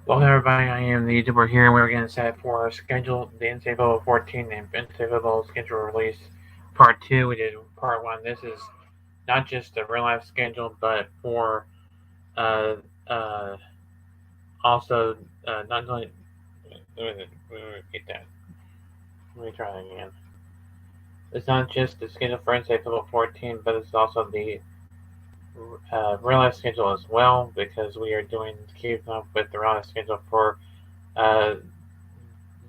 Welcome everybody, I am the YouTuber here and we're going to set for our schedule, the NCAA 14 and NCAA football schedule release part 2. We did part 1. This is not just a real life schedule, but for uh, uh, also not only, let me repeat that, let me try that again. It's not just the schedule for NCAA football 14, but it's also the real life schedule as well, because we are doing keeping up with the real life schedule for uh,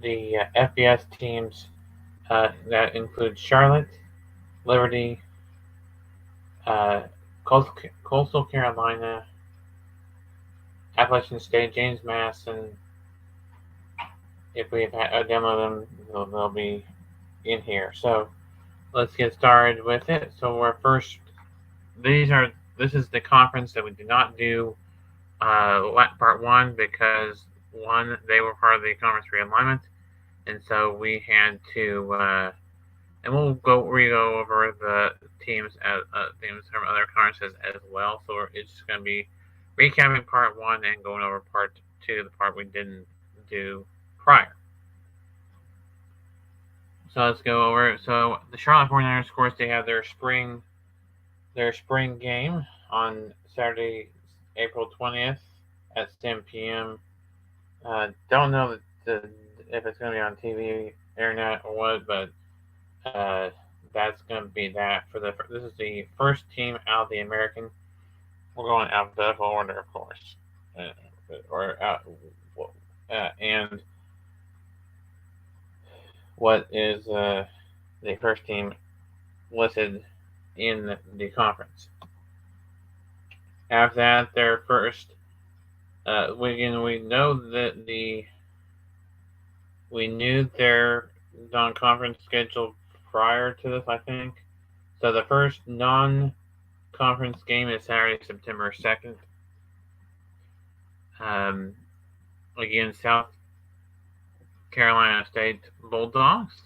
the FBS teams that include Charlotte, Liberty, uh, Coastal Carolina, Appalachian State, James Madison. If we have demo them, they'll be in here. So let's get started with it. So we're first. This is the conference that we did not do part one because one they were part of the conference realignment, and so we had to and we'll go over the teams from other conferences as well. So it's just going to be recapping part one and going over part two, the part we didn't do prior. So let's go over it. So the Charlotte 49ers, of course, they have their spring game on Saturday, April 20th at 10 p.m. Don't know if it's going to be on TV, internet, or what, but uh, that's going to be that for the. This is the first team out of the American. We're going alphabetical order, of course, or and what is the first team listed in the conference. After that, their first. We know that we knew their non-conference schedule prior to this, I think. So the first non-conference game is Saturday, September 2nd. Against South Carolina State Bulldogs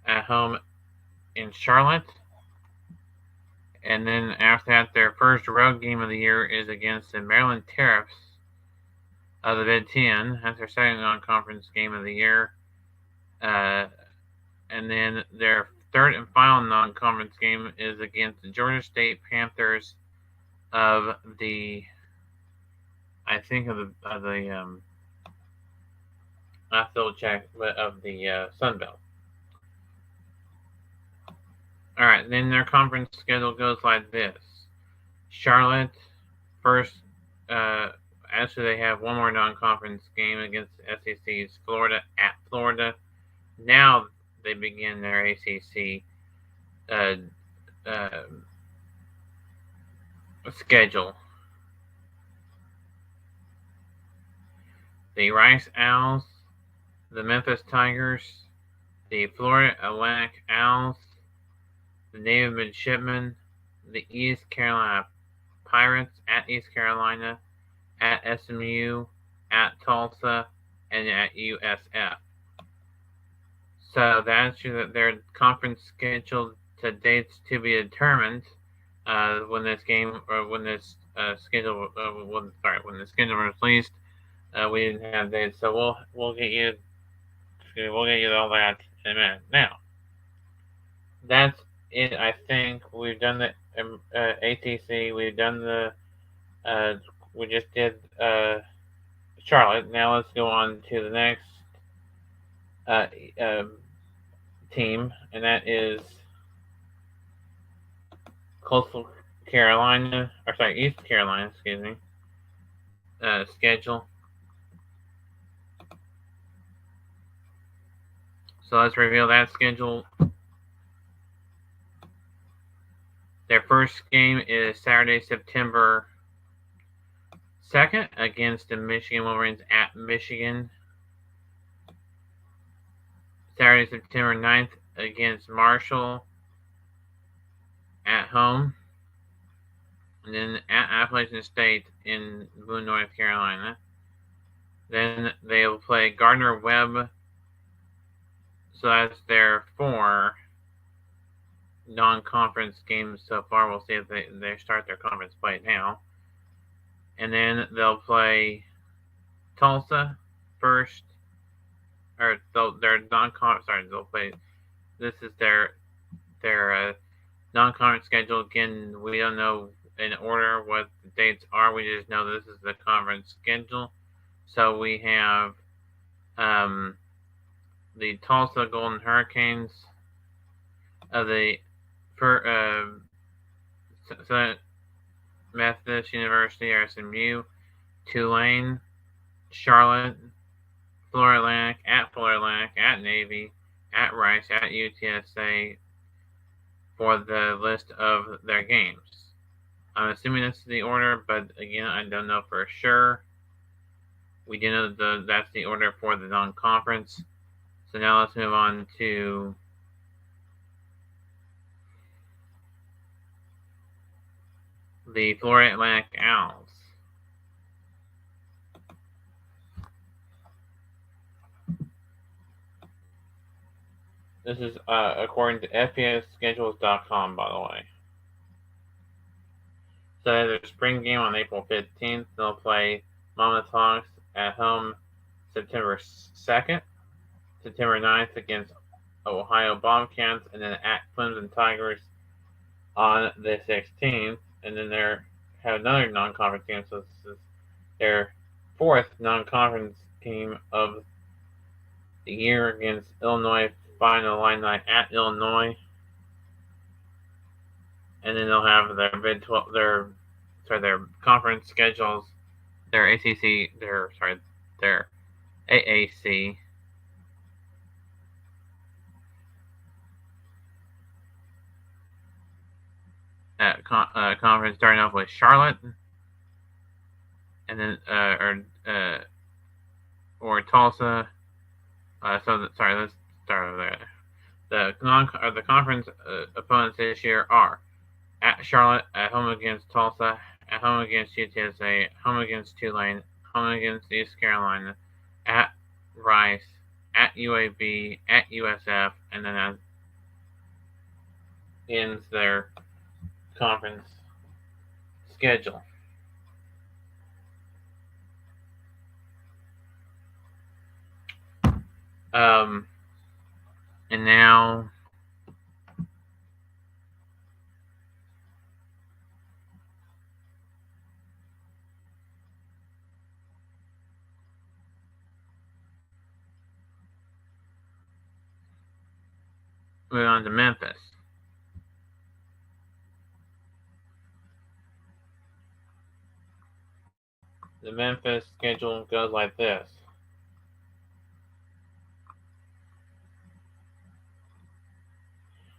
at home in Charlotte. And then after that, their first road game of the year is against the Maryland Terps of the Big Ten. That's their second non-conference game of the year. And then their third and final non-conference game is against the Georgia State Panthers of the, I think of the I have to check, but of the Sun Belt. All right, then their conference schedule goes like this: Charlotte first. Actually, they have one more non-conference game against the SEC's Florida at Florida. Now they begin their ACC uh, uh, schedule. The Rice Owls, the Memphis Tigers, the Florida Atlantic Owls, the Naval Midshipmen, the East Carolina Pirates at East Carolina, at SMU, at Tulsa, and at USF. So that's their conference schedule to dates to be determined when this game or when this schedule when the schedule was released. We didn't have dates, so we'll get you all that in a minute. Now that's it. I think we've done the ATC. We've done the we just did Charlotte. Now let's go on to the next uh, uh, team, and that is Coastal Carolina, or sorry, East Carolina, excuse me, schedule. So let's reveal that schedule. Their first game is Saturday, September 2nd against the Michigan Wolverines at Michigan. Saturday, September 9th against Marshall at home. And then at Appalachian State in Boone, North Carolina. Then they will play Gardner Webb. So that's their 4 non-conference games so far. We'll see if they start their conference play now. And then they'll play Tulsa first, or their non-conference. Sorry, they'll play. This is their non-conference schedule. Again, we don't know in order what the dates are. We just know this is the conference schedule. So we have the Tulsa Golden Hurricanes of the St. Methodist University, or SMU, Tulane, Charlotte, Florida Atlantic, at Navy, at Rice, at UTSA for the list of their games. I'm assuming this is the order, but again, I don't know for sure. We do know that's the order for the non-conference. So now let's move on to the Florida Atlantic Owls. This is according to FPSschedules.com, by the way. So their spring game on April 15th. They'll play Monmouth Hawks at home September 2nd, September 9th against Ohio Bobcats, and then at Clemson Tigers on the 16th. And then they have another non-conference game, so this is their fourth non-conference game of the year against Illinois Final Line Night at Illinois. And then they'll have their their conference schedules, their ACC, their AAC. Conference starting off with Charlotte, and then or Tulsa. Let's start over there. The conference opponents this year are at Charlotte, at home against Tulsa, at home against UTSA, home against Tulane, home against East Carolina, at Rice, at UAB, at USF, and then that ends their conference schedule. And now moving on to Memphis. The Memphis schedule goes like this.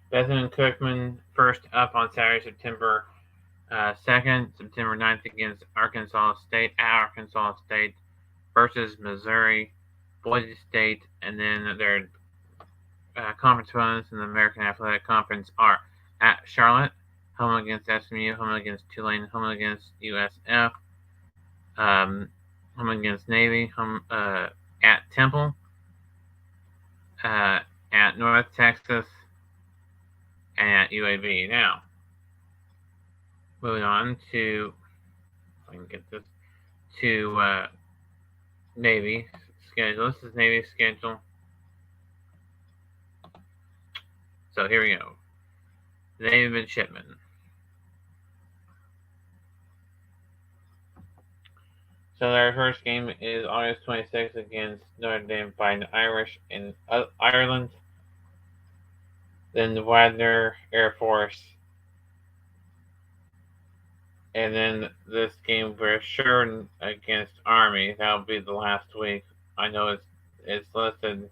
Bethune Cookman first up on Saturday, September 2nd, September 9th against Arkansas State, at Arkansas State versus Missouri, Boise State, and then their conference opponents in the American Athletic Conference are at Charlotte, home against SMU, home against Tulane, home against USF, home against Navy, home at Temple, at North Texas, and at UAB. Now, moving on to, if I can get this, to Navy schedule. This is Navy's schedule. So here we go. Navy midshipmen. So their first game is August 26th against Notre Dame Fighting Irish in Ireland. Then the Wagner Air Force. And then this game for sure against Army. That'll be the last week. I know it's listed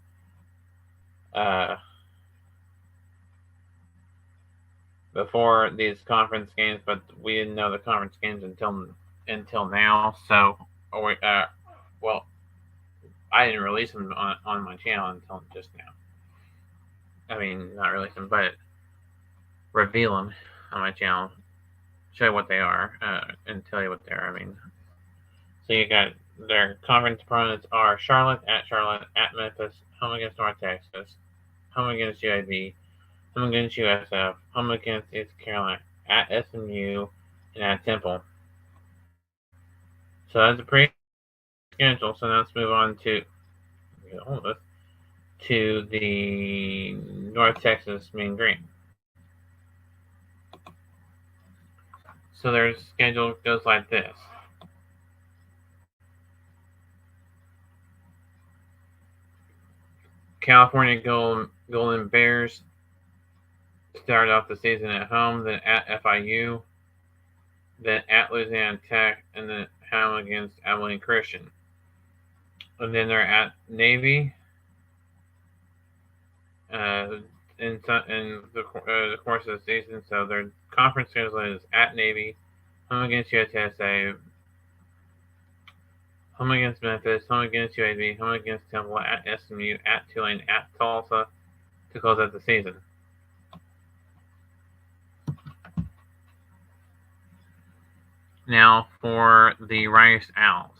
before these conference games, but we didn't know the conference games until now. So, well, I didn't release them on my channel until just now. I mean, not release them, but reveal them on my channel, show you what they are, and tell you what they are. I mean, so you got their conference opponents are Charlotte, at Memphis, home against North Texas, home against UAB, home against USF, home against East Carolina, at SMU, and at Temple. So that's a pretty schedule. So now let's move on to the North Texas Mean Green. So their schedule goes like this. California Golden Bears start off the season at home, then at FIU, then at Louisiana Tech, and then home against Abilene Christian. And then they're at Navy in the course of the season. So their conference schedule is at Navy, home against UTSA, home against Memphis, home against UAB, home against Temple, at SMU, at Tulane, at Tulsa to close out the season. Now for the Rice Owls.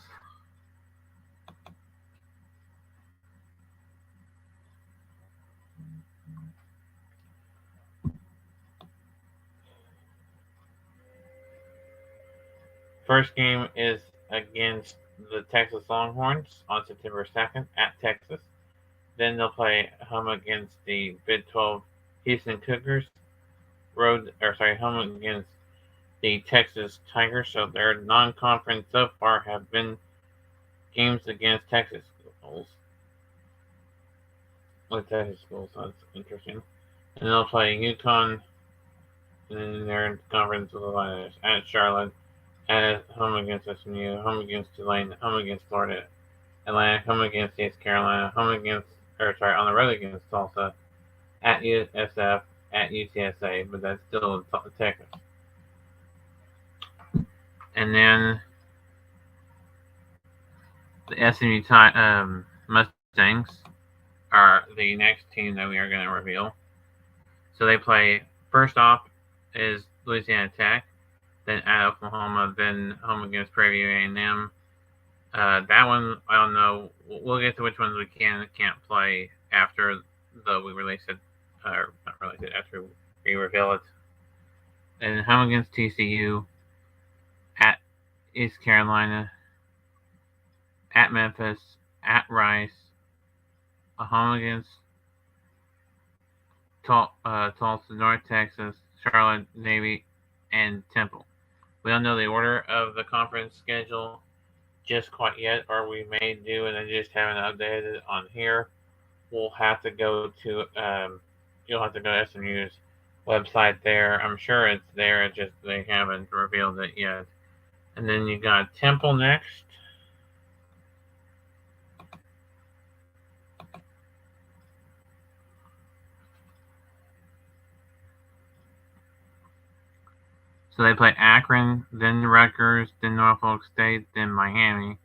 First game is against the Texas Longhorns on September 2nd at Texas. Then they'll play home against the Big 12 Houston Cougars. Home against the Texas Tigers. So their non-conference so far have been games against Texas schools. With Texas schools, so that's interesting. And they'll play UConn in their conference with the Lions at Charlotte, at home against SMU, home against Tulane, home against Florida Atlantic, home against East Carolina, on the road against Tulsa, at USF, at UTSA, but that's still in Texas. And then the SMU Mustangs are the next team that we are going to reveal. So they play, first off is Louisiana Tech, then at Oklahoma, then home against Prairie View A&M. That one, I don't know. We'll get to which ones we can and can't play after we release it, or not release it, after we reveal it. And home against TCU, at East Carolina, at Memphis, at Rice, home against Tulsa, North Texas, Charlotte, Navy, and Temple. We don't know the order of the conference schedule just quite yet, or we may do and I just haven't updated it on here. We'll have to go to you'll have to go to SMU's website there. I'm sure it's there, it's just they haven't revealed it yet. And then you got Temple next. So they play Akron, then Rutgers, then Norfolk State, then Miami.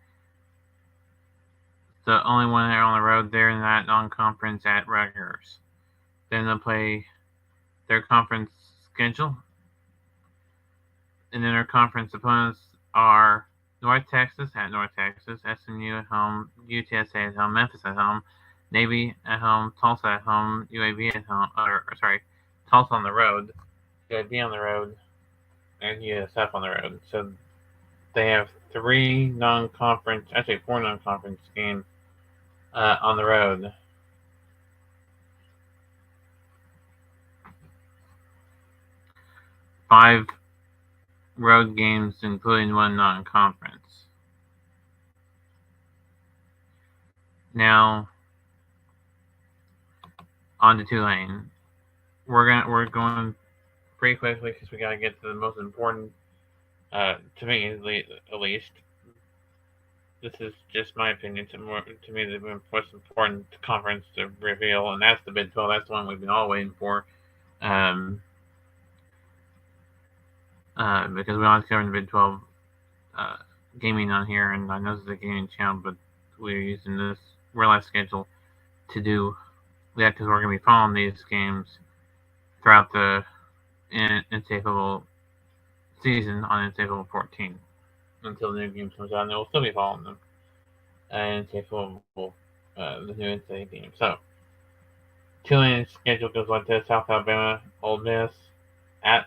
The only one they're on the road there in that non-conference at Rutgers. Then they'll play their conference schedule. And then their conference opponents are North Texas at North Texas, SMU at home, UTSA at home, Memphis at home, Navy at home, Tulsa at home, UAB at home, Tulsa on the road, UAB on the road, and USF on the road. So they have four non-conference games on the road. Five road games, including one non-conference. Now, on to Tulane. We're going pretty quickly because we got to get to the most important, to me at least. This is just my opinion. To me, the most important conference to reveal, and that's the Big 12. That's the one we've been all waiting for. Because we always cover the Big 12 gaming on here, and I know this is a gaming channel, but we're using this real life schedule to do that because we're going to be following these games throughout the NCAA football season on NCAA football 14 until the new game comes out, and we'll still be following them. NCAA football, the new NCAA game. So, Tulane's schedule goes like this: South Alabama, Ole Miss, at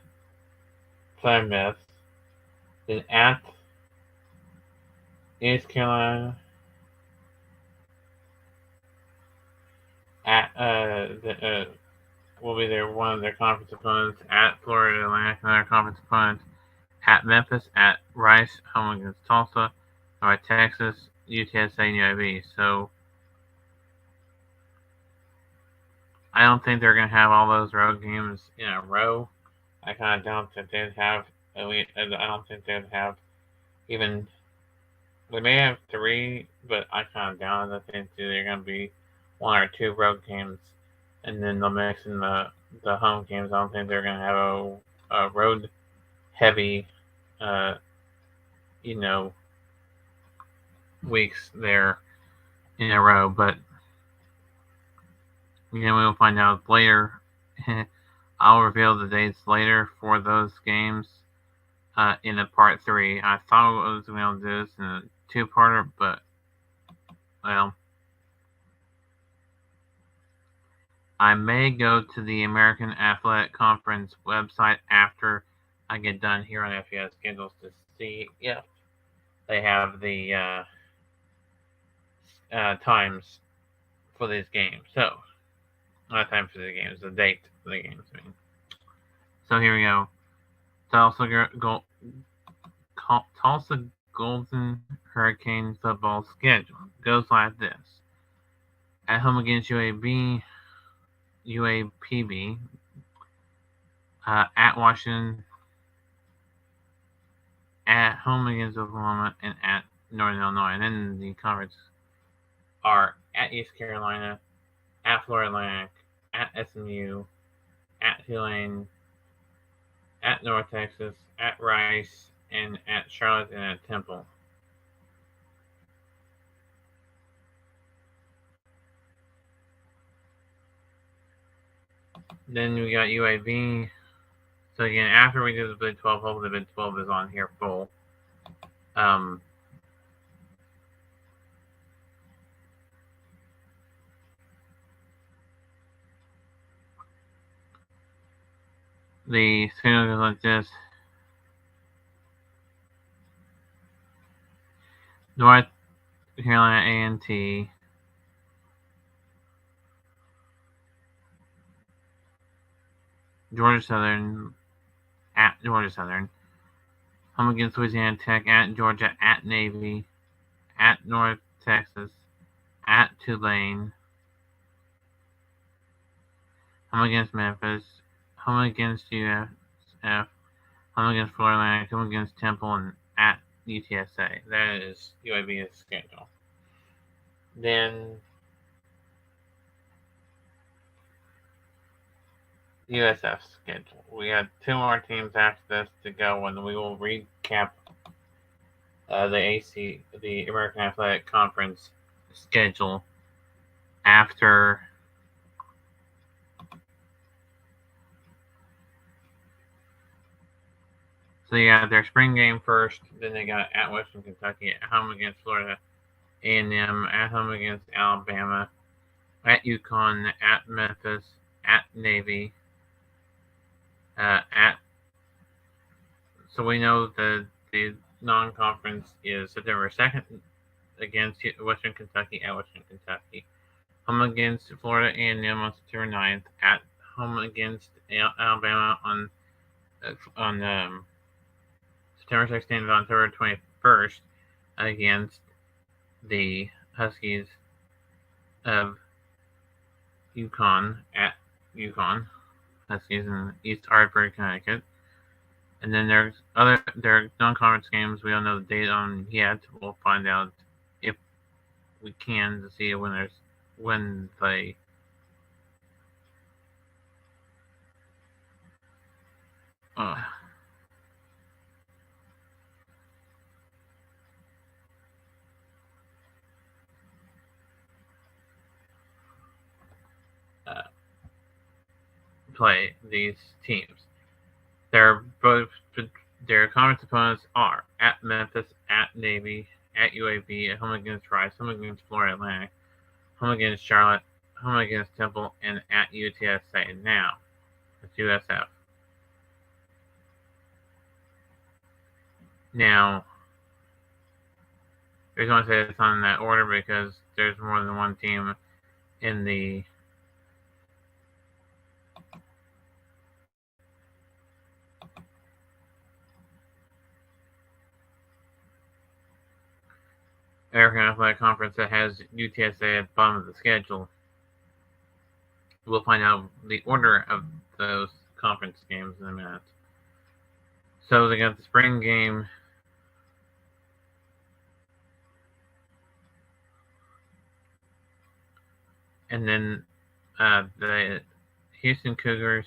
Southern Miss, then at East Carolina, at will be their one of their conference opponents. At Florida Atlantic, another conference opponent. At Memphis, at Rice, home against Tulsa, or at Texas, UTSA, and UAB. So I don't think they're going to have all those road games in a row. I kind of doubt that they'd have. I don't think they'd have even. We may have three, but I kind of doubt it. I think they're going to be one or two road games, and then they'll mix in the home games. I don't think they're going to have a road heavy, uh, you know, weeks there in a row. But we'll find out later. I'll reveal the dates later for those games in a part 3. I thought I was going to do this in a 2-parter, but well, I may go to the American Athletic Conference website after I get done here on FES schedules to see if they have the times for these games. So, not time for the games, the date for the games. I mean. So here we go. Tulsa Golden Hurricane football schedule goes like this. At home against UAPB, at Washington, at home against Oklahoma, and at Northern Illinois. And then the conference are at East Carolina, at Florida Atlantic, at SMU, at Tulane, at North Texas, at Rice, and at Charlotte and at Temple. Then we got UAB. So again, after we do the Big 12, hopefully the Big 12 is on here full. The schedule goes like this. North Carolina A&T, Georgia Southern, at Georgia Southern, home against Louisiana Tech, at Georgia, at Navy, at North Texas, at Tulane, home against Memphis, home against USF, home against Florida Atlantic, home against Temple, and at UTSA. That is UAB's schedule. Then USF's schedule. We have 2 more teams after this to go, and we will recap the American Athletic Conference schedule after so they got their spring game first, then they got at Western Kentucky, at home against Florida A&M, at home against Alabama, at UConn, at Memphis, at Navy, so we know the non-conference is September 2nd against Western Kentucky at Western Kentucky, home against Florida A&M on September 9th, at home against Alabama on September 16th and on October 21st against the Huskies of UConn at UConn. Huskies in East Hartford, Connecticut. And then there are non-conference games we don't know the date on yet. We'll find out if we can to see when they play these teams. Their conference opponents are at Memphis, at Navy, at UAB, at home against Rice, home against Florida Atlantic, home against Charlotte, home against Temple, and at UTSA. Now, it's USF. Now, I just want to say it's on that order because there's more than one team in the American Athletic Conference that has UTSA at the bottom of the schedule. We'll find out the order of those conference games in a minute. So they got the spring game. And then the Houston Cougars,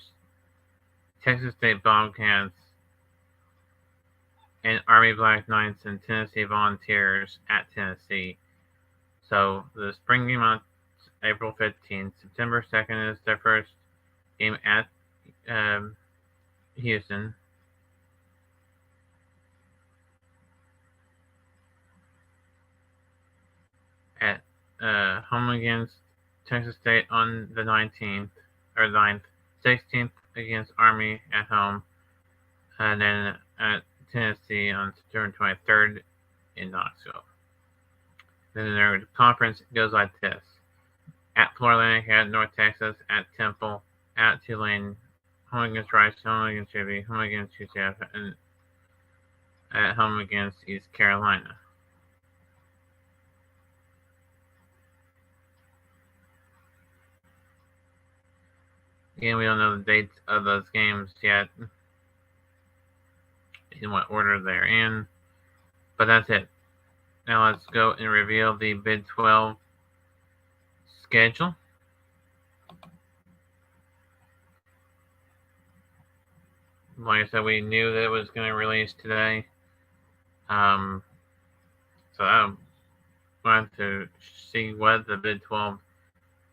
Texas State Bobcats, and Army Black Knights and Tennessee Volunteers at Tennessee. So the spring game on April 15th. September 2nd is their first game at Houston. At home against Texas State on the 19th, or 9th. 16th against Army at home. And then at Tennessee on September 23rd in Knoxville. Then their conference goes like this. At Florida Atlantic, at North Texas, at Temple, at Tulane, home against Rice, home against Chevy, home against UCF, and at home against East Carolina. Again, we don't know the dates of those games yet, in what order they're in, but that's it. Now let's go and reveal the Big 12 schedule. Like I said, we knew that it was going to release today. So I'm going to see what the Big 12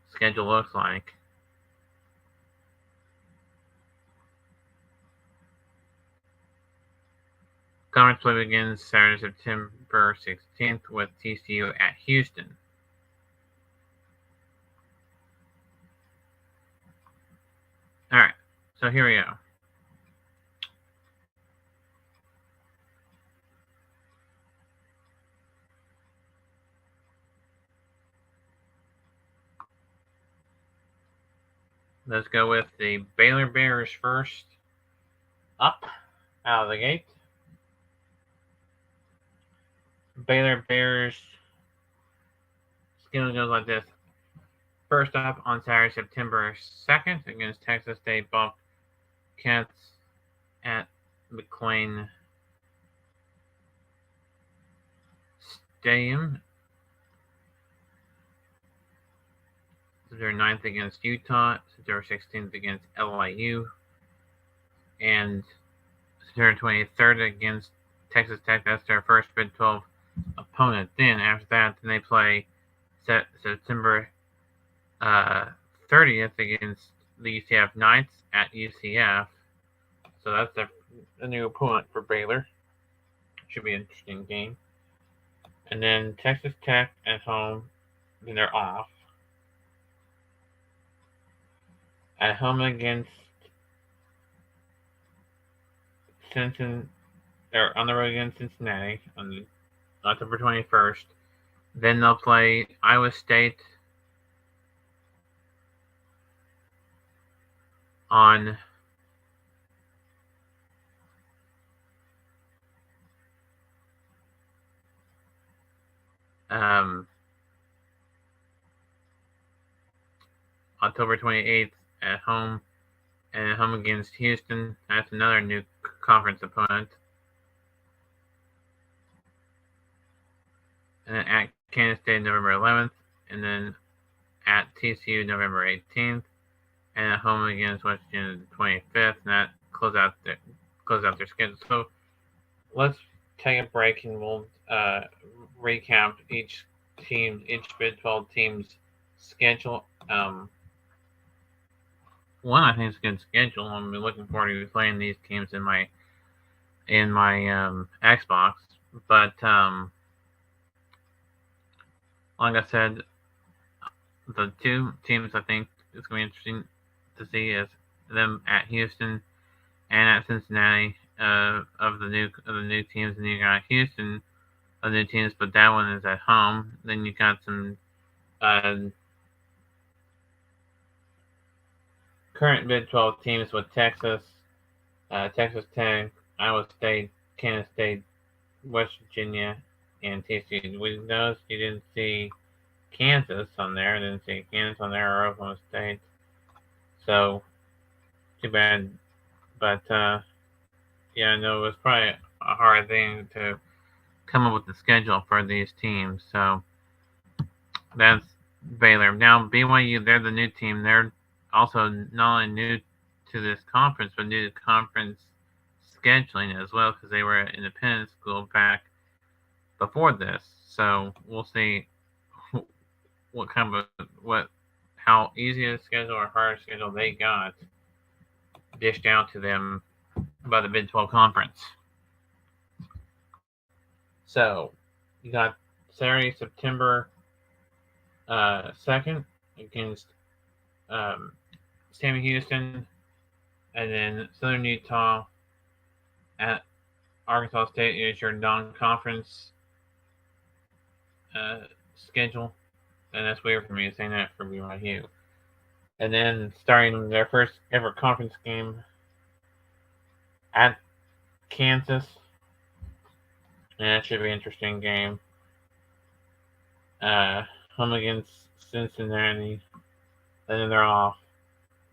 schedule looks like. Conference play begins Saturday, September 16th with TCU at Houston. Alright, so here we go. Let's go with the Baylor Bears first. Up out of the gate. Baylor Bears schedule goes like this. First up on Saturday, September 2nd against Texas State Bobcats at McLean Stadium. September 9th against Utah, September 16th against LIU, and September 23rd against Texas Tech. That's their first Big 12 opponent. Then after that, they play September 30th against the UCF Knights at UCF. So that's a new opponent for Baylor. Should be an interesting game. And then Texas Tech at home. Then they're off. At home against Cincinnati. They're on the road against Cincinnati on October 21st. Then they'll play Iowa State on October 28th at home, and at home against Houston. That's another new conference opponent. And then at Kansas State November 11th, and then at TCU November 18th, and at home against West Virginia the 25th, and that close out their schedule. So let's take a break and we'll recap each Big 12 team's schedule. One, I think it's a good schedule. I'm looking forward to playing these teams in my Xbox. But like I said, the two teams I think it's going to be interesting to see is them at Houston and at Cincinnati of the new teams. And you got Houston of the new teams, but that one is at home. Then you got some current Big 12 teams with Texas, Texas Tech, Iowa State, Kansas State, West Virginia, and TCU. We noticed you didn't see Kansas on there. Didn't see Kansas on there or Oklahoma State. So too bad. But yeah, I know it was probably a hard thing to come up with the schedule for these teams. So that's Baylor. Now BYU, they're the new team. They're also not only new to this conference, but new to conference scheduling as well because they were an independent school back before this. So we'll see what kind of how easy a schedule or hard schedule they got dished out to them by the Big 12 Conference. So you got Saturday, September 2nd against Sammy Houston, and then Southern Utah at Arkansas State is your non-conference schedule, and that's weird for me saying that for BYU. And then starting their first ever conference game at Kansas, and that should be an interesting game. Home against Cincinnati, and then they're off.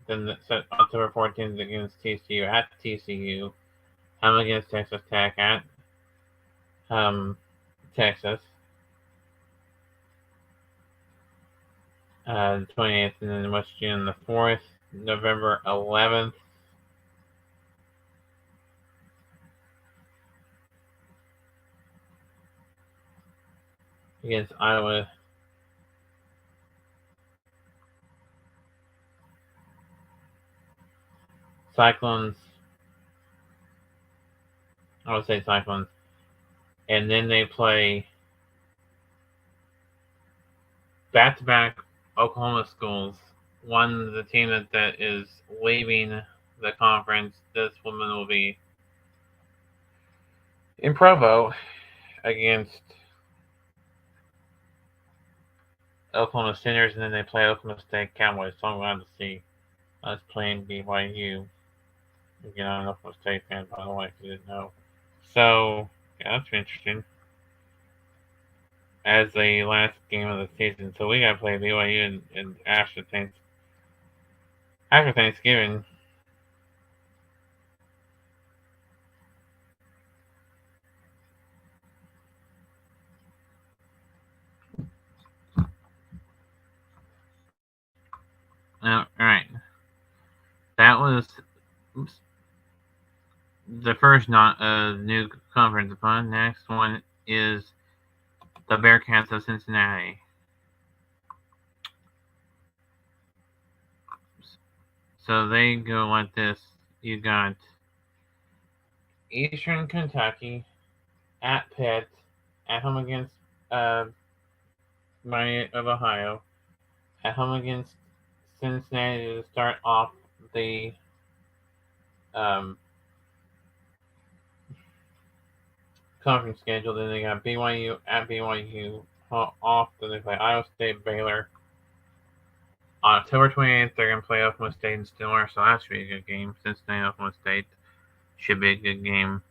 Then October 14th against TCU at TCU. Home against Texas Tech at Texas. 28th, and then West June the 4th, November 11th. Against Iowa. Cyclones. I would say Cyclones. And then they play back-to-back Oklahoma schools. One, the team that is leaving the conference. This woman will be in Provo against Oklahoma Sooners, and then they play Oklahoma State Cowboys. So I'm glad to see us playing BYU. Again, I'm an Oklahoma State fan, by the way, if you didn't know. So, yeah, that's interesting. As the last game of the season. So we got to play BYU and after Thanksgiving. All right. That was the first new conference opponent. Next one is the Bearcats of Cincinnati. So they go like this. You got Eastern Kentucky at Pitt, at home against Miami of Ohio, at home against Cincinnati to start off the conference schedule. Then they got BYU at BYU off. Then they play Iowa State, Baylor. On October 28th, they're going to play Oklahoma State and Stillwater, so that should be a good game. Cincinnati, Oklahoma State should be a good game.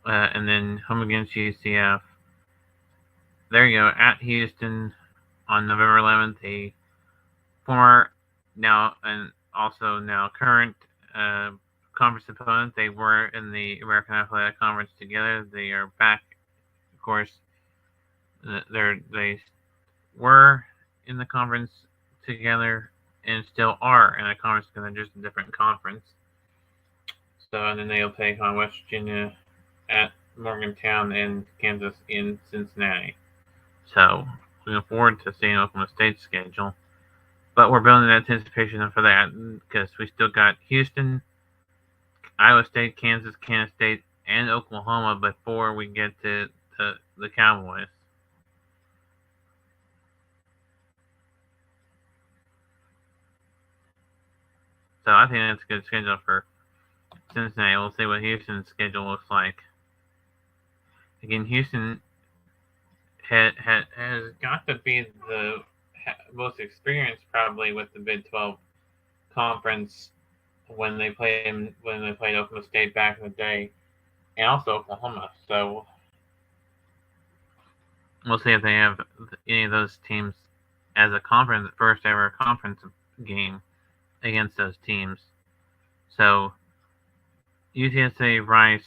And then home against UCF. There you go, at Houston on November 11th, a former now and also now current conference opponent. They were in the American Athletic Conference together. They are back, of course. They were in the conference together and still are in a conference together, just a different conference. So, and then they'll take on West Virginia at Morgantown and Kansas in Cincinnati. So, looking forward to seeing Oklahoma State's schedule. But we're building anticipation for that because we still got Houston, Iowa State, Kansas State, and Oklahoma before we get to the Cowboys. So I think that's a good schedule for Cincinnati. We'll see what Houston's schedule looks like. Again, Houston has got to be the most experienced probably with the Big 12 Conference when they played Oklahoma State back in the day. and also Oklahoma. So we'll see if they have any of those teams as a conference, first ever conference game against those teams. So UTSA Rice,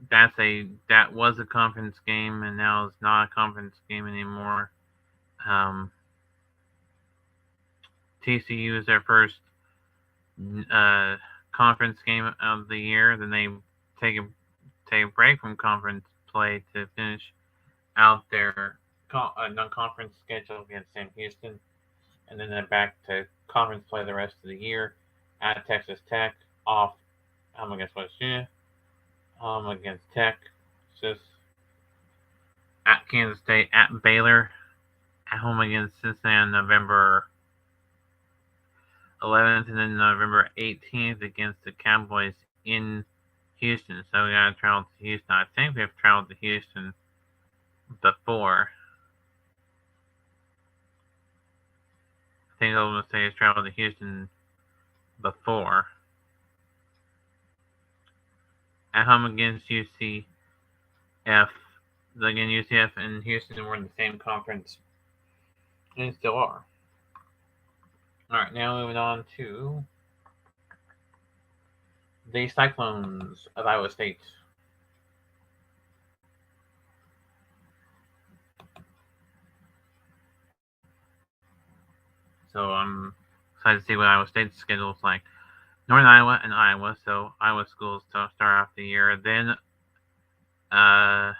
that was a conference game, and now it's not a conference game anymore. Um, TCU is their first conference game of the year. Then they take a break from conference play to finish out their non-conference schedule against Sam Houston, and then they're back to conference play the rest of the year at Texas Tech, off home against West Virginia, home against Texas, at Kansas State, at Baylor, at home against Cincinnati on November 11th, and then November 18th against the Cowboys in Houston. So we gotta travel to Houston. I think we have traveled to Houston before. I think Oklahoma State has traveled to Houston before. At home against UCF. Again, UCF and Houston were in the same conference, and still are. Alright, now moving on to the Cyclones of Iowa State. So I'm excited to see what Iowa State's schedule is like. Northern Iowa and Iowa, so Iowa schools to start off the year. Then at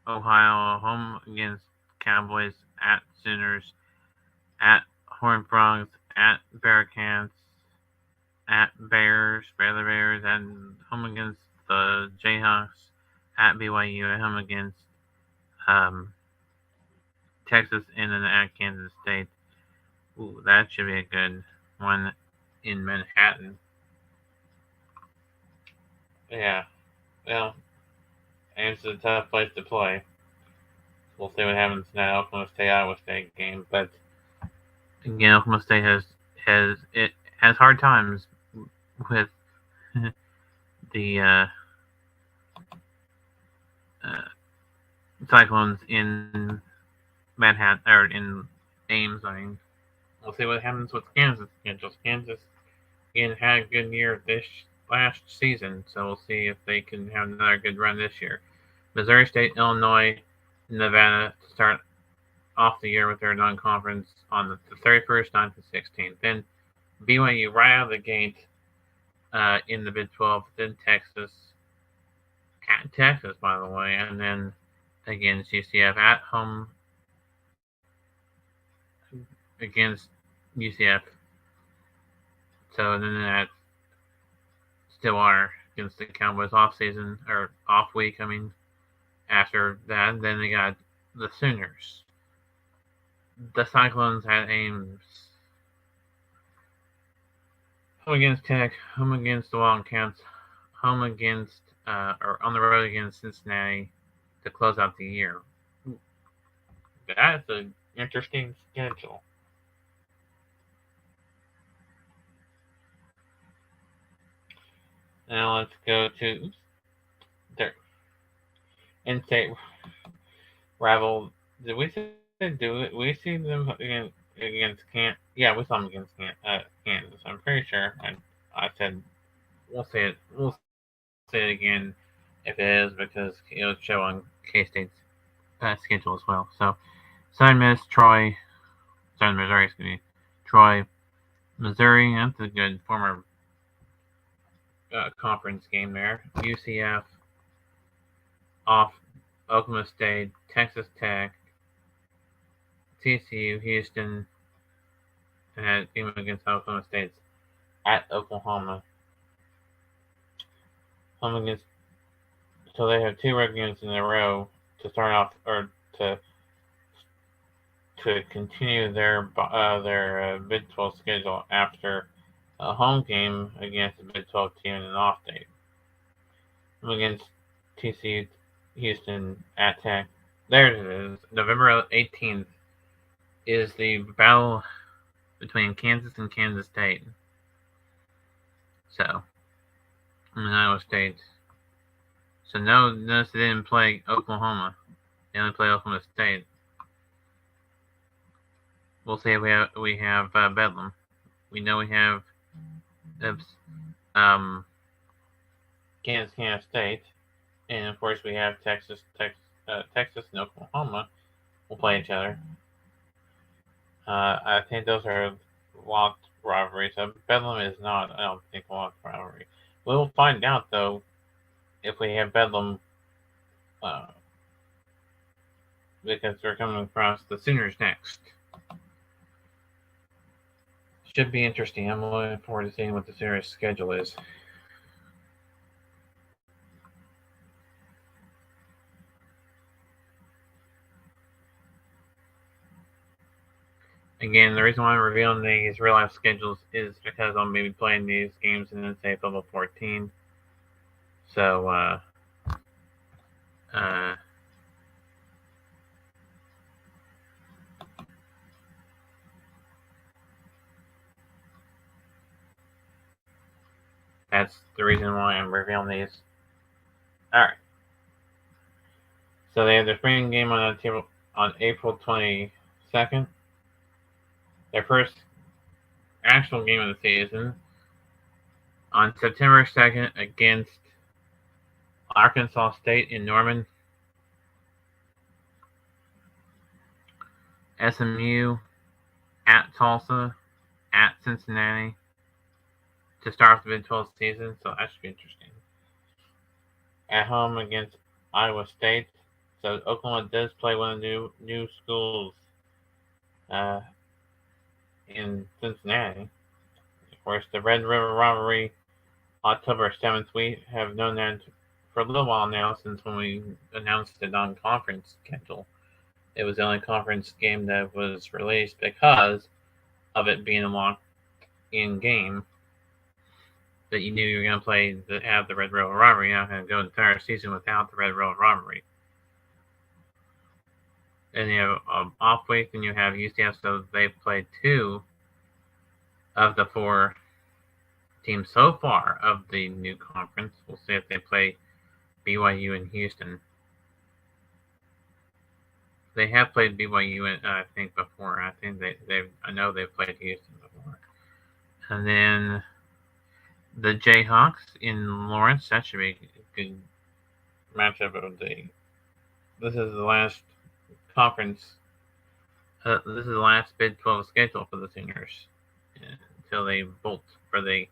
Ohio, home against Cowboys, at Sooners, at Horned Frogs, at Bearcats, at Baylor Bears, and home against the Jayhawks, at BYU, at home against Texas, and then at Kansas State. Ooh, that should be a good one in Manhattan. Yeah, well, it's a tough place to play. We'll see what happens in that Oklahoma State Iowa State game, but again, Oklahoma State has hard times with the Cyclones in Manhattan or in Ames. I mean, we'll see what happens with Kansas. Kansas again had a good year this last season, so we'll see if they can have another good run this year. Missouri State, Illinois, Nevada to start off the year with their non-conference on the 31st, 9th, and 16th. Then BYU right out of the gate in the Big 12. Then Texas, at Texas, by the way, and then against UCF at home against UCF. So then that Stillwater against the Cowboys off season or off week. I mean, after that, then they got the Sooners, the Cyclones at Ames, home against Tech, home against the Wildcats, home against or on the road against Cincinnati to close out the year. That's an interesting schedule. Now let's go to their in-state rival. Did we see we see them against Kansas? Yeah, we saw them against Kansas. I'm pretty sure. I said we'll say it. We'll say it again if it is because it'll show on K-State's schedule as well. So Southern Miss, Troy, Southern Missouri, excuse me, Troy, Missouri. That's a good former conference game there. UCF off Oklahoma State, Texas Tech, TCU, Houston, and had a game against Oklahoma State at Oklahoma. Home against, so they have two road games in a row to start off or to continue their Big 12 schedule after a home game against a Big 12 team in an off date. Against TCU, Houston, at Tech. There it is. November 18th is the battle between Kansas and Kansas State. So, in Iowa State. So notice they didn't play Oklahoma. They only played Oklahoma State. We'll see if we have Bedlam. We know we have Kansas State, and of course we have Texas and Oklahoma will play each other. I think those are locked rivalries. Bedlam is not, I don't think, a locked rivalry. We'll find out, though, if we have Bedlam, because we're coming across the Sooners next. Should be interesting. I'm looking forward to seeing what the Sooners' schedule is. Again, the reason why I'm revealing these real life schedules is because I'm maybe playing these games in NCAA Level 14. So, that's the reason why I'm revealing these. Alright. So they have their spring game on April 22nd. Their first actual game of the season on September 2nd against Arkansas State in Norman. SMU at Tulsa, at Cincinnati to start the Big 12 season, so that should be interesting. At home against Iowa State. So Oklahoma does play one of the new schools in Cincinnati. Of course, the Red River rivalry, October 7th. We have known that for a little while now, since when we announced the non-conference schedule. It was the only conference game that was released because of it being a locked-in game that you knew you were going to play have the Red River rivalry. You're not going to go the entire season without the Red River rivalry. And you have off week, and you have UCF, so they've played 2 of the 4 teams so far of the new conference. We'll see if they play BYU and Houston. They have played BYU, I think, before. I think I know they've played Houston before. And then the Jayhawks in Lawrence. That should be a good matchup of the day. This is the last conference. This is the last Big 12 schedule for the Sooners until they bolt for the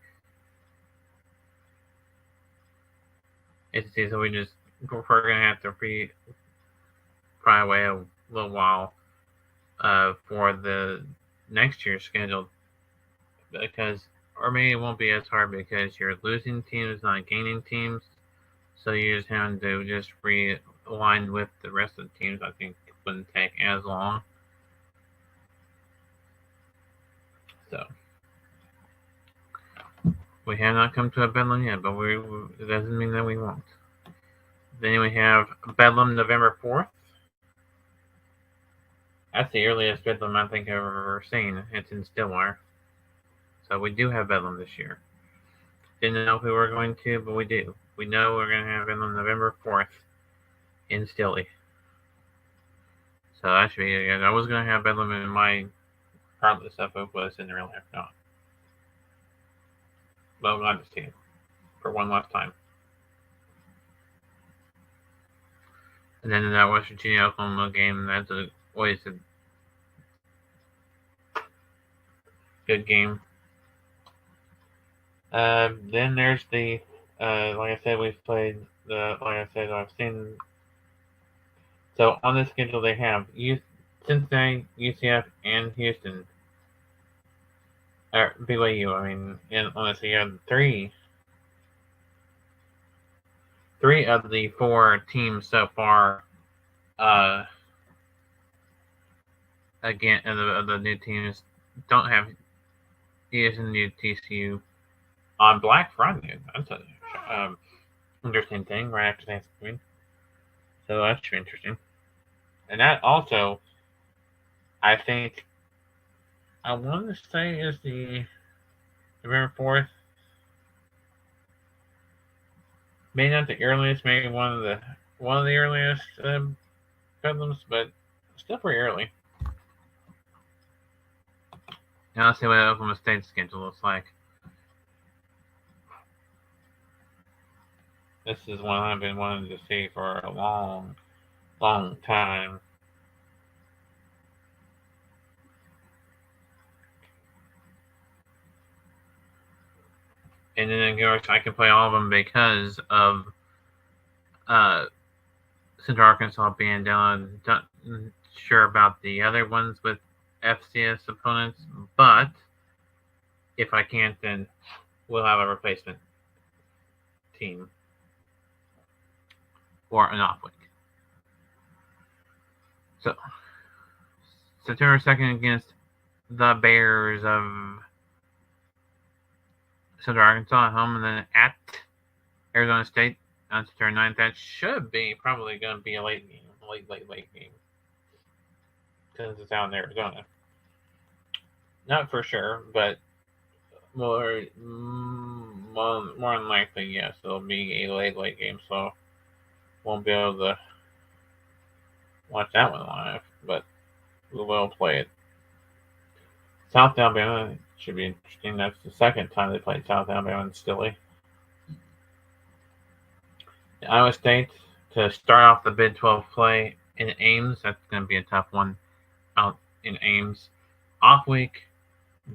ACC. So we're going to have to probably wait a little while for the next year's schedule, because, or maybe it won't be as hard because you're losing teams, not gaining teams. So you're just having to just realign with the rest of the teams. I think it wouldn't take as long. So we have not come to a Bedlam yet, but it doesn't mean that we won't. Then we have Bedlam November 4th. That's the earliest Bedlam I think I've ever seen. It's in Stillwater. So we do have Bedlam this year. Didn't know if we were going to, but we do. We know we're going to have Bedlam November 4th in Stilly. So that should be good. I was going to have Bedlam in my regardless of it was in the real life or not. But I'm glad to see it for one last time. And then in that West Virginia Oklahoma game, that's always a good game. Then there's the like I said, we've played I've seen. So on this schedule they have Cincinnati, UCF, and Houston. Or BYU, I mean, and honestly, you have three of the 4 teams so far. Again, of the new teams don't have Houston, TCU on Black Friday. That's a interesting thing right after Thanksgiving. So that's interesting. And that also, I think, I want to say is the November 4th. Maybe not the earliest, maybe one of the earliest bedlams, but still pretty early. Now let's see what Oklahoma State's schedule looks like. This is one I've been wanting to see for a long, long time. And then, of course, I can play all of them because of Central Arkansas being down. Not sure about the other ones with FCS opponents, but if I can't, then we'll have a replacement team or an off week. So, September 2nd against the Bears of Central Arkansas at home, and then at Arizona State on September 9th. That should be probably going to be a late game, late game, because it's out in Arizona. Not for sure, but more than likely, yes, it'll be a late game, so won't be able to watch that one live, but we will play it. South Alabama should be interesting. That's the second time they played South Alabama in Stilley. Iowa State to start off the Big 12 play in Ames. That's going to be a tough one out in Ames. Off week,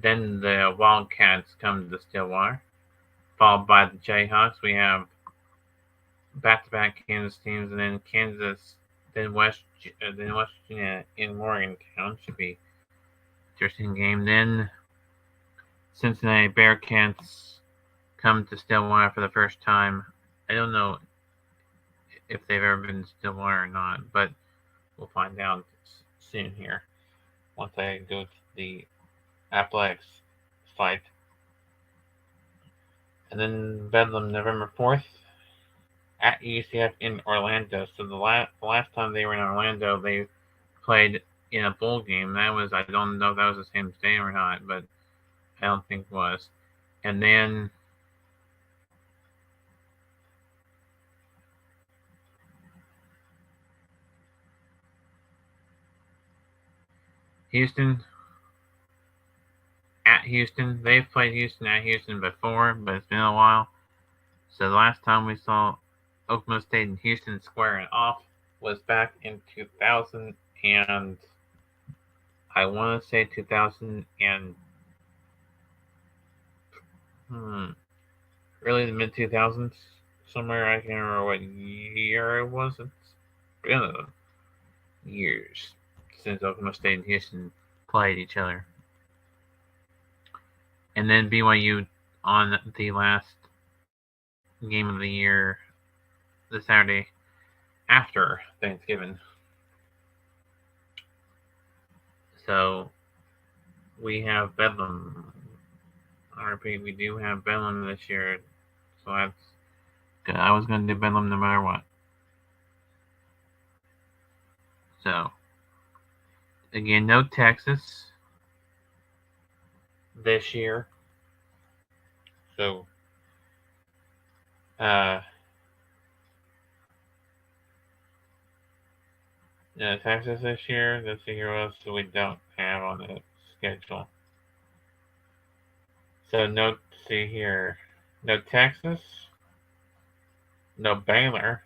then the Wildcats come to Stillwater, followed by the Jayhawks. We have back-to-back Kansas teams, and then Kansas, then West Virginia in Morgantown. Should be interesting game. Then Cincinnati Bearcats come to Stillwater for the first time. I don't know if they've ever been to Stillwater or not, but we'll find out soon here once I go to the athletics fight. And then Bedlam November 4th at UCF in Orlando. So the last time they were in Orlando, they played in a bowl game. That was, I don't know if that was the same stadium or not, but I don't think it was. And then Houston at Houston. They've played Houston at Houston before, but it's been a while. So the last time we saw Oklahoma State and Houston squaring off was back in 2000 and I want to say 2000 and really the mid 2000s, somewhere. I can't remember what year it was. It's been years since Oklahoma State and Houston played each other. And then BYU on the last game of the year, the Saturday after Thanksgiving. So we have Bedlam. I repeat, we do have Bedlam this year. So that's good. I was going to do Bedlam no matter what. So, again, no Texas this year. So, no Texas this year. Let's see here what else we don't have on the schedule. So, see here. No Texas. No Baylor.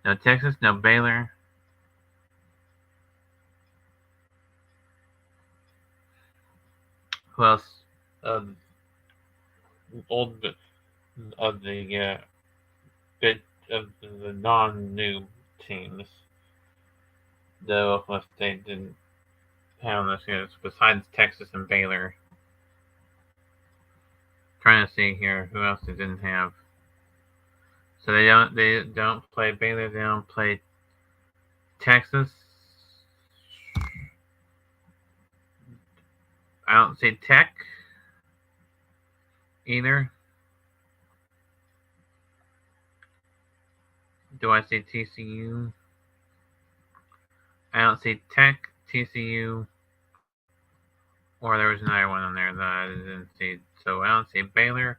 No Texas, no Baylor. Who else? Old of the bit of the non-new teams. Though Oklahoma State didn't have on this besides Texas and Baylor. Trying to see here who else they didn't have. So they don't play Baylor. They don't play Texas. I don't see Tech either. Do I see TCU? I don't see Tech, TCU, or there was another one on there that I didn't see. So I don't see Baylor,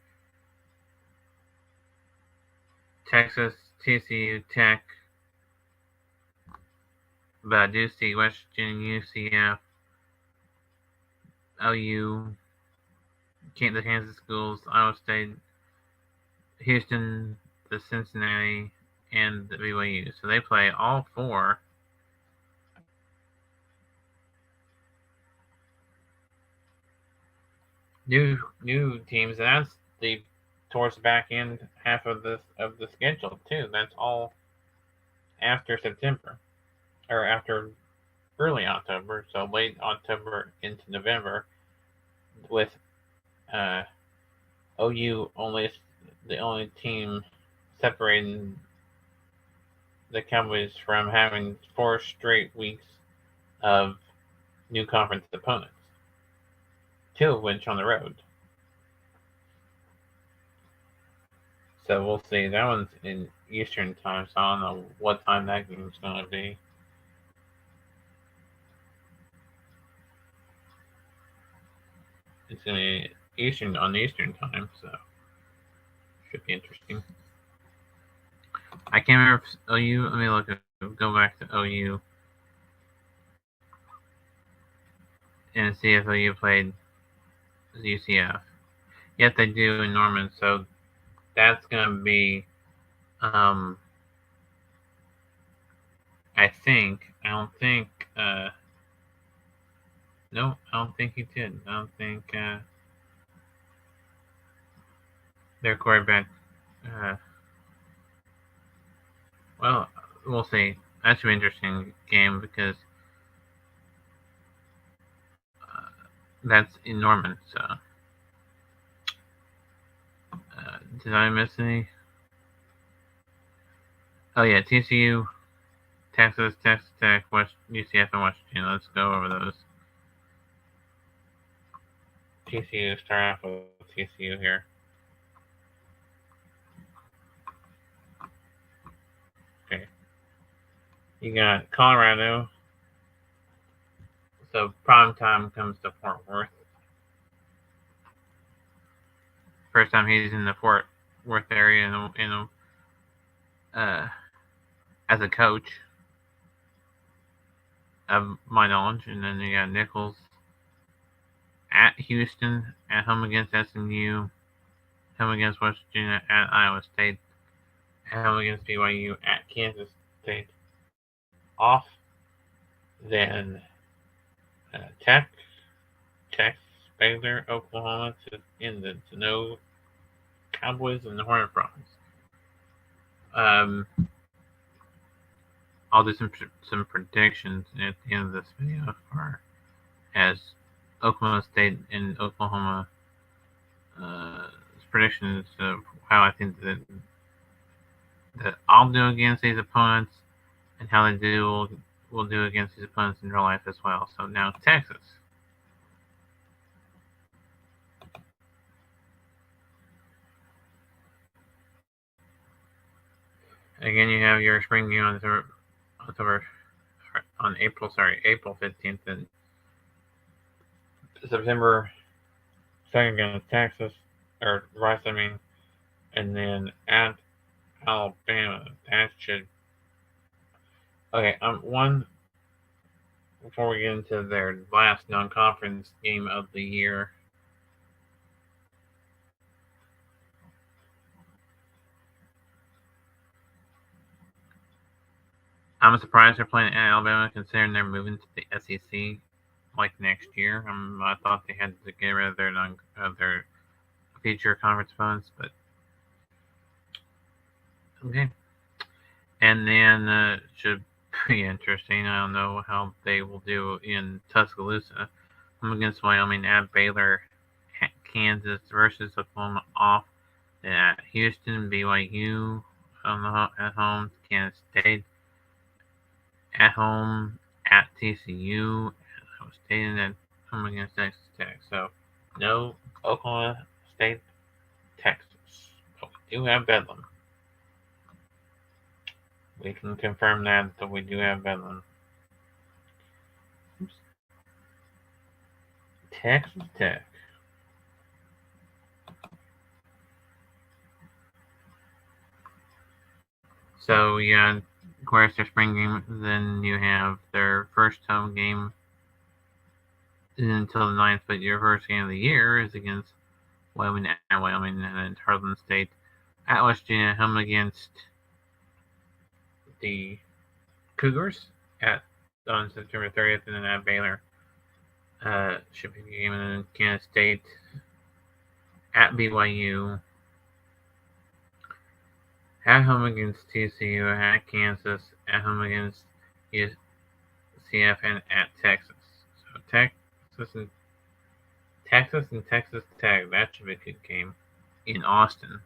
Texas, TCU, Tech, but I do see West Virginia, UCF, OU, the Kansas schools, Iowa State, Houston, the Cincinnati, and the BYU. So they play all four. New teams. And that's the towards the back end half of the schedule too. That's all after September or after early October. So late October into November, with OU the only team separating the Cowboys from having 4 straight weeks of new conference opponents, 2 of which on the road. So we'll see. That one's in Eastern time, so I don't know what time that game's going to be. It's going to be Eastern time, so should be interesting. I can't remember if OU. Let me look at. Go back to OU and see if OU played UCF. Yet they do in Norman, so that's going to be. I don't think. No, I don't think he did. I don't think their quarterback. Well, we'll see. That should be an interesting game because that's in Norman. So, did I miss any? Oh yeah, TCU, Texas Tech, UCF, and West Virginia. Let's go over those. TCU. Start off with TCU here. Okay. You got Colorado. So prime time comes to Fort Worth. First time he's in the Fort Worth area as a coach, of my knowledge. And then you got Nichols at Houston, at home against SMU, home against West Virginia, at Iowa State, at home against BYU, at Kansas State, off. Then Texas, Baylor, Oklahoma to no Cowboys and the Hornet Frogs. I'll do some predictions at the end of this video as Oklahoma State and Oklahoma predictions of how I think that I'll do against these opponents and how they will do against these opponents in real life as well. So now Texas. Again, you have your spring game on April 15th, and September 2nd against Texas, or Rice, and then at Alabama. That should. Okay, one before we get into their last non-conference game of the year. I'm surprised they're playing at Alabama, considering they're moving to the SEC like next year. I thought they had to get rid of their future conference opponents, but okay. And then should be interesting. I don't know how they will do in Tuscaloosa. I'm against Wyoming, at Baylor, at Kansas versus Oklahoma off. Then at Houston, BYU at home, Kansas State at home, at TCU, I was stating at home against Texas Tech. So no Oklahoma State, Texas. But we do have Bedlam. We can confirm that we do have Bedlam. Texas Tech. So yeah, of course their spring game. Then you have their first home game until the 9th, but your first game of the year is against Wyoming at Wyoming and Harlan State at West Virginia, home against the Cougars on September 30th, and then at Baylor. Should be a game, and then Kansas State at BYU, at home against TCU, at Kansas, at home against UCF, and at Texas. So Texas and Texas Tech. That should be a good game in Austin.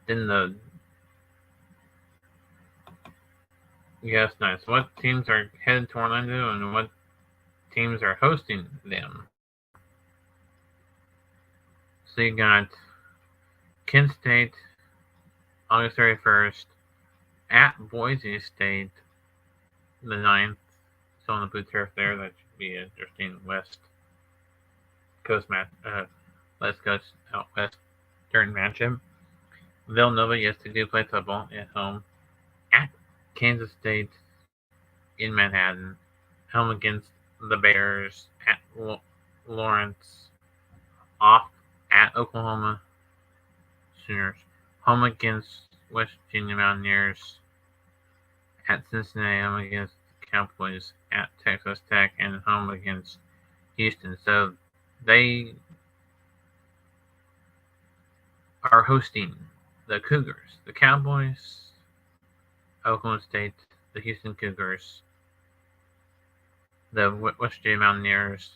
Then yes, nice. What teams are headed to Orlando and what teams are hosting them? So you got Kent State, August 31st, at Boise State, the 9th. So on the blue turf there, that should be interesting. West Coast out west during matchup. Villanova, yes, they do play football at home. At Kansas State in Manhattan, home against the Bears. At Lawrence, off at Oklahoma Sooners, home against West Virginia Mountaineers. At Cincinnati, home against the Cowboys. At Texas Tech, and home against Houston. So they are hosting the Cougars, the Cowboys, Oklahoma State, the Houston Cougars, the West Virginia Mountaineers,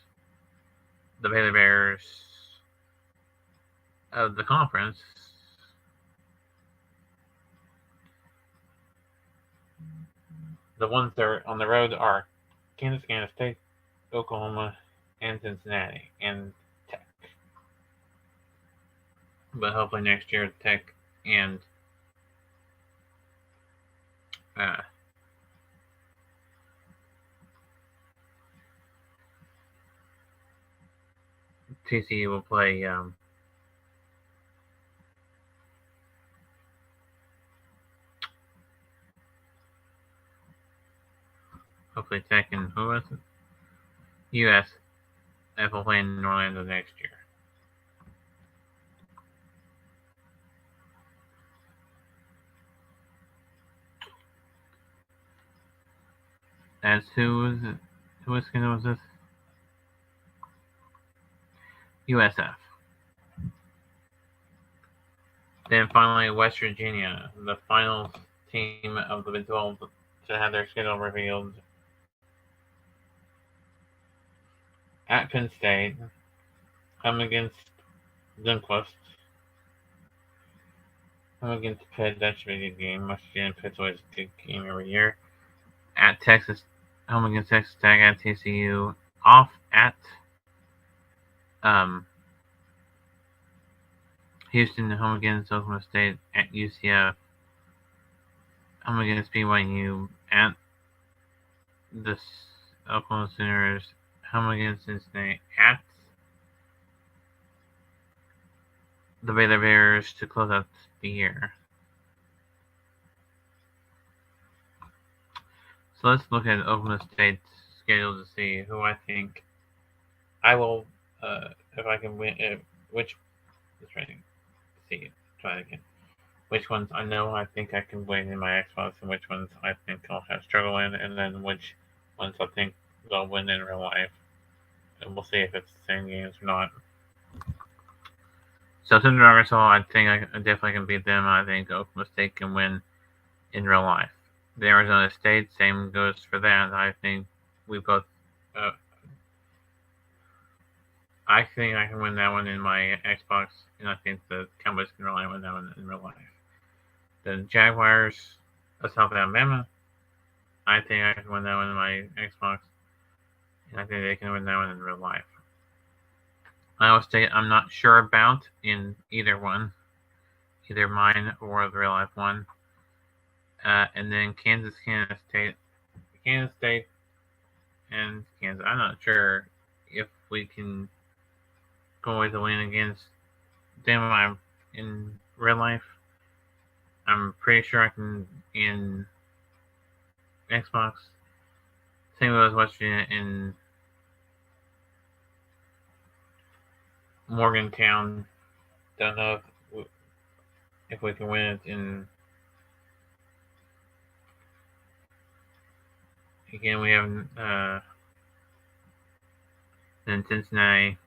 the Baylor Bears of the conference. The ones that are on the road are Kansas State, Oklahoma, and Cincinnati, and Tech. But hopefully next year, Tech and TCU will play hopefully Tech and who was it? USF will play in Orlando next year. As who was it? Who was this? USF. Then finally, West Virginia, the final team of the Big 12 to have their schedule revealed. At Penn State, home against Dunquist. Home against Pitt, that should be a good game. West Virginia Pitt's always a good game every year. At Texas, home against Texas Tech. At TCU, off at Houston, home against Oklahoma State. At UCF, home against BYU. At the Oklahoma Sooners, home against Cincinnati. At the Baylor Bears to close out the year. So let's look at Oklahoma State's schedule to see who I think I will, if I can win, let's try to see, try it again. Which ones I know I think I can win in my Xbox, and which ones I think I'll have struggle in, and then which ones I think they'll win in real life. And we'll see if it's the same games or not. So Central Arkansas, I think I definitely can beat them. I think Oklahoma State can win in real life. The Arizona State, same goes for that. I think we both. I think I can win that one in my Xbox, and I think the Cowboys can really win that one in real life. The Jaguars of South Alabama, I think I can win that one in my Xbox, and I think they can win that one in real life. Iowa State, I'm not sure about in either one. either mine or the real life one. And then Kansas State, and Kansas. I'm not sure if we can go away to win against them in real life. I'm pretty sure I can in Xbox. Same way I was watching it in Morgantown. Don't know if we can win it in. Again, we have in Cincinnati.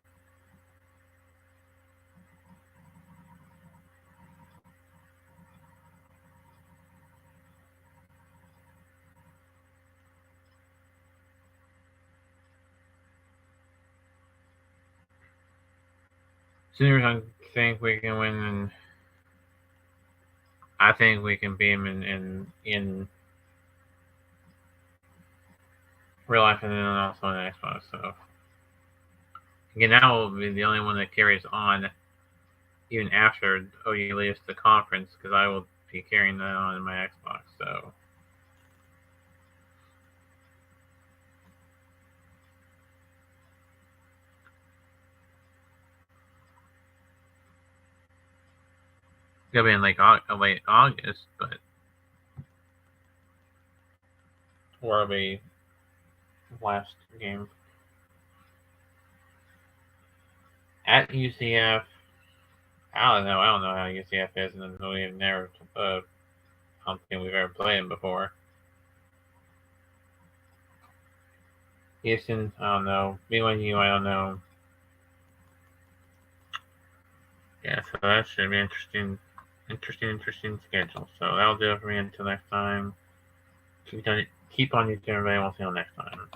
Sooners, I think we can win, and I think we can beat them in real life and then also on Xbox. So again, that will be the only one that carries on even after OU leaves the conference, because I will be carrying that on in my Xbox. So it's gonna be in late August, but or it'll be last game at UCF. I don't know. I don't know how UCF is, and we've never. I don't think we've ever played them before. Houston, I don't know. BYU, I don't know. Yeah, so that should be interesting schedule. So that'll do it for me until next time. Keep on YouTube, everybody. We'll see you next time.